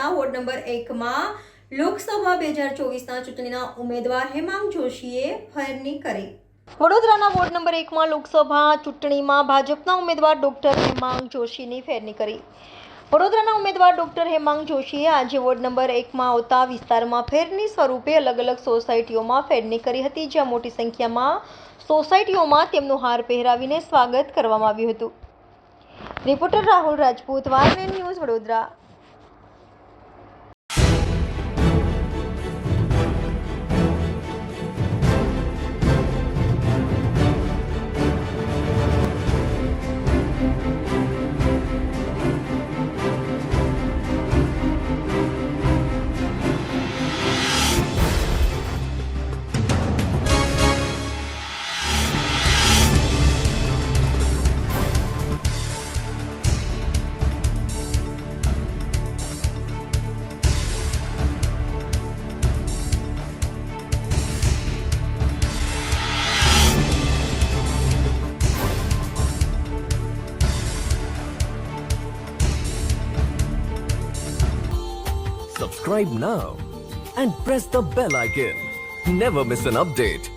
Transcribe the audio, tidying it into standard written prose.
વડોદરાના ward number 1 માં લોકસભા 2024ના ચૂંટણીના ઉમેદવાર હેમાંગ જોશીએ ફેરણી કરી। વડોદરાના વોર્ડ નંબર 1 માં લોકસભા ચૂંટણીમાં ભાજપના ઉમેદવાર ડોક્ટર હેમાંગ જોશીની ફેરણી કરી। વડોદરાના ઉમેદવાર ડોક્ટર હેમાંગ જોશીએ આજે વોર્ડ નંબર 1 માં આવતા વિસ્તારમાં ફેરણી સ્વરૂપે અલગ અલગ સોસાયટીઓમાં ફેરણી કરી હતી, જ્યાં મોટી સંખ્યામાં સોસાયટીઓમાં તેમનું હાર પહેરાવીને સ્વાગત કરવામાં આવ્યું હતું। Reporter Rahul Rajput, YN news, Vadodara. Subscribe now and press the bell icon. Never miss an update.